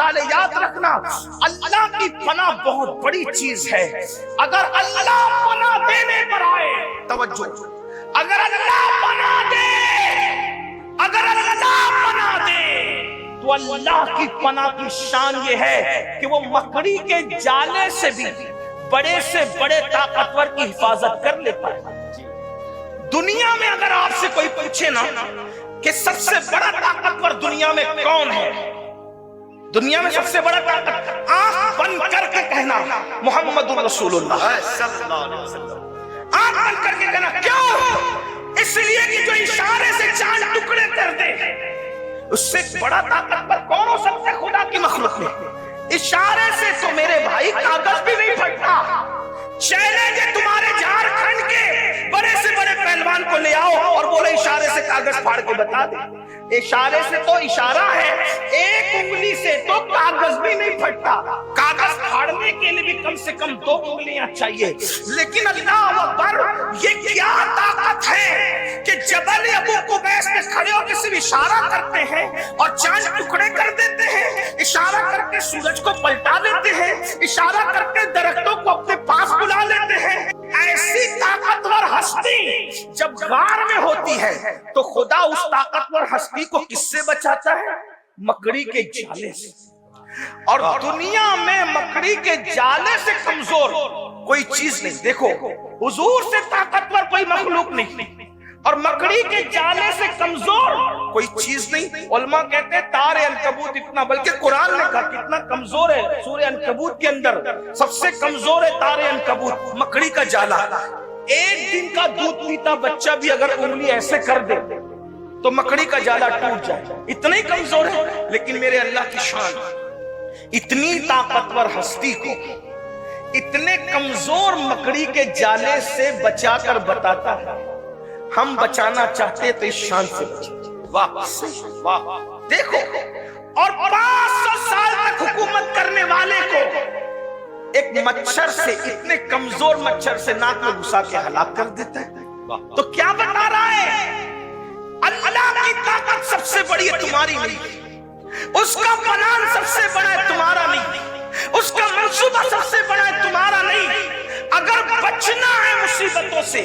تعالی یاد رکھنا اللہ کی پناہ بہت بڑی چیز ہے. اگر اللہ پناہ دینے پر آئے، توجہ، اگر اللہ پناہ دے، اگر اللہ پناہ دے تو اللہ کی پناہ کی شان یہ ہے کہ وہ مکڑی کے جالے سے بھی بڑے سے بڑے طاقتور کی حفاظت کر لیتا ہے. دنیا میں اگر آپ سے کوئی پوچھے نا کہ سب سے بڑا طاقتور دنیا میں کون ہے، دنیا میں سب سے بڑا طاقت، آنکھ بند کر کے کہنا محمد رسول اللہ صلی اللہ علیہ وسلم. آنکھ بند کر کے کہنا. کیوں؟ اس لیے کہ جو اشارے سے چاند ٹکڑے کر دے، اس سے بڑا طاقتور کون ہو سکتا ہے خدا کی مخلوق میں؟ اشارے سے تو میرے بھائی کاغذ بھی نہیں پھٹتا. چیلنج ہے تمہارے جھارکھنڈ کے بڑے سے بڑے پہلوان کو لے آؤ اور بولے اشارے سے کاغذ پھاڑ کے بتا دے. اشارے سے تو اشارہ ہے، ایک انگلی سے تو کاغذ بھی نہیں پھٹتا. کاغذ پھاڑنے کے لیے بھی کم سے کم 2 انگلیاں چاہیے. لیکن اللہ اکبر، یہ کیا طاقت ہے کہ جبل ابو قبیس میں کھڑے ہو کے صرف اشارہ کرتے ہیں اور چاند ٹکڑے کر دیتے ہیں، اشارہ کر کے سورج کو پلٹا دیتے ہیں، اشارہ کر کے درختوں کو اپنے پاس بلا لیتے ہیں. ایسی طاقتور ہستی جب غار میں ہوتی ہے تو خدا اس طاقتور ہستی کو کس سے بچاتا ہے؟ مکڑی کے جالے سے. اور دنیا میں مکڑی کے جالے سے کمزور کوئی چیز نہیں. دیکھو، حضور سے طاقتور کوئی مخلوق نہیں اور مکڑی کے جالے سے کمزور کوئی چیز نہیں. علماء کہتے ہیں تار عنکبوت اتنا، بلکہ قرآن نے کہا کتنا کمزور ہے. سورہ عنکبوت کے اندر سب سے کمزور ہے تار عنکبوت، مکڑی کا جالا. ایک دن کا دودھ پیتا بچہ بھی اگر انگلی ایسے کر دے تو مکڑی کا جالا ٹوٹ جائے، اتنا ہی کمزور ہے. لیکن میرے اللہ کی شان، اتنی طاقتور ہستی کو اتنے کمزور مکڑی کے جالے سے بچا کر بتاتا ہے. ہم بچانا چاہتے تو اس شان سے بچیں. واہ واہ، دیکھو. اور 500 سال تک حکومت کرنے والے کو ایک مچھر سے، اتنے کمزور مچھر سے ناک میں گھسا کے ہلاک کر دیتا ہے. تو کیا بتا رہا ہے؟ اللہ کی طاقت سب سے بڑی ہے، تمہاری نہیں. اس کا پلان سب سے بڑا ہے، تمہارا نہیں. اس کا منصوبہ سب سے بڑا ہے، تمہارا نہیں. اگر بچنا ہے مصیبتوں سے،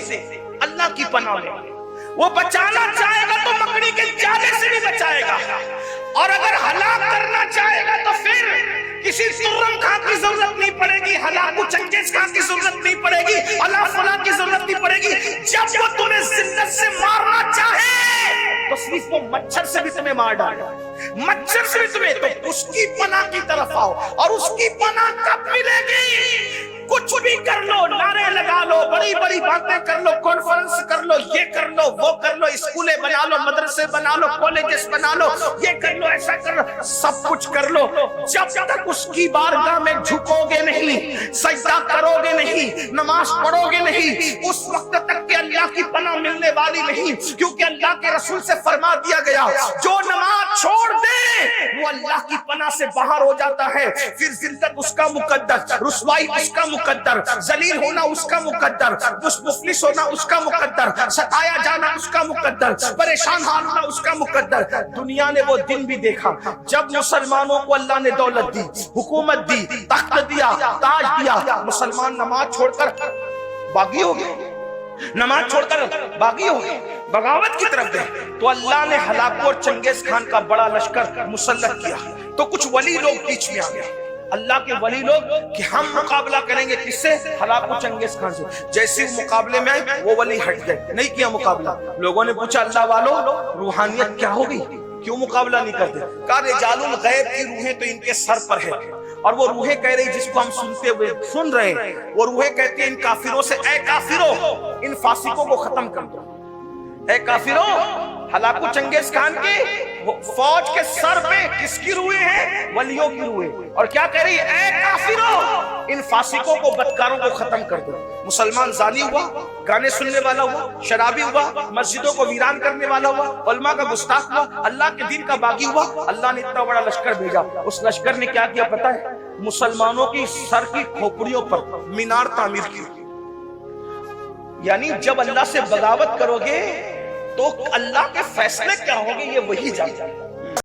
اللہ کی پناہ لے. وہ بچانا چاہے گا تو مکڑی کے جالے سے بھی بچائے گا، اور اگر ہلاک کرنا چاہے گا تو پھر کسی ترم خان کی ضرورت نہیں پڑے گی، ہلاکو چنگیز خان کی ضرورت نہیں پڑے گی، اللہ فلاں کی ضرورت نہیں پڑے گی. جب وہ تمہیں ذلت سے مارنا چاہے تو صرف وہ مچھر سے بھی تمہیں مار ڈالے، مچھر سے بھی تمہیں. تو اس کی پناہ کی طرف آؤ. اور اس کی پناہ کب ملے گی؟ کچھ بھی کر لو، نعرے لگا لو، بڑی بڑی باتیں کر لو، کانفرنس کر لو، یہ کر لو، وہ کر لو، اسکولیں بنا لو، مدرسے بنا لو، کالجز بنا لو، یہ کر لو، ایسا کر لو، سب کچھ کر لو. جب تک اس کی بارگاہ میں جھکو گے نہیں، سجدہ کرو گے نہیں، نماز پڑھو گے نہیں، اس وقت تک کہ اللہ کی پناہ ملنے والی نہیں. کیونکہ اللہ کے رسول سے فرما دیا گیا جو نماز چھوڑ دے وہ اللہ کی پناہ سے باہر ہو جاتا ہے. پھر ذلت اس کا مقدر، رسوائی اس کا مقدر، ذلیل ہونا اس کا مقدر، مفلس ہونا اس کا مقدر، ستایا جانا اس کا مقدر، پریشان حال ہونا اس کا مقدر. دنیا نے وہ دن بھی دیکھا جب مسلمانوں کو اللہ نے دولت دی، حکومت دی، تخت دیا، تاج دیا، مسلمان نماز چھوڑ کر باغی ہو گئے، نماز چھوڑ کر باغی ہو گئے، بغاوت کی طرف گئے. تو اللہ نے ہلاکو اور چنگیز خان کا بڑا لشکر مسلط کیا. تو کچھ ولی لوگ بیچ میں آ گئے، اللہ کے ولی لوگ کہ ہم مقابلہ کریں گے کس سے؟ ہلاکو چنگیز خان سے. جیسے مقابلے میں آئے وہ ولی ہٹ گئے، نہیں کیا مقابلہ. لوگوں نے پوچھا اللہ والوں روحانیت کیا ہوگی، کیوں مقابلہ نہیں کرتے؟ کہا رجال الغیب کی روحیں تو ان کے سر پر ہے، اور وہ روحیں کہہ رہی جس کو ہم سنتے ہوئے سن رہے ہیں، وہ روحیں کہتی ہیں ان کافروں سے اے کافروں ان فاسقوں کو ختم کر دو. اے کافروں، ہلاکو چنگیز خان کی فوج کے سر پہ کس کی روحیں ہیں؟ ولیوں کی روحیں. اور کیا کہہ رہی ہے؟ اے کافروں ان فاسقوں کو، بدکاروں کو ختم کر دو. مسلمان زانی ہوا، گانے سننے والا ہوا، شرابی ہوا، مسجدوں کو ویران کرنے والا ہوا، علماء کا گستاخ ہوا، اللہ کے دین کا باغی ہوا. اللہ نے اتنا بڑا لشکر بھیجا. اس لشکر نے کیا کیا پتہ ہے؟ مسلمانوں کی سر کی کھوپڑیوں پر مینار تعمیر کی. یعنی جب اللہ سے بغاوت کرو گے تو اللہ کے فیصلے کیا ہوں گے یہ وہی جانتا ہے.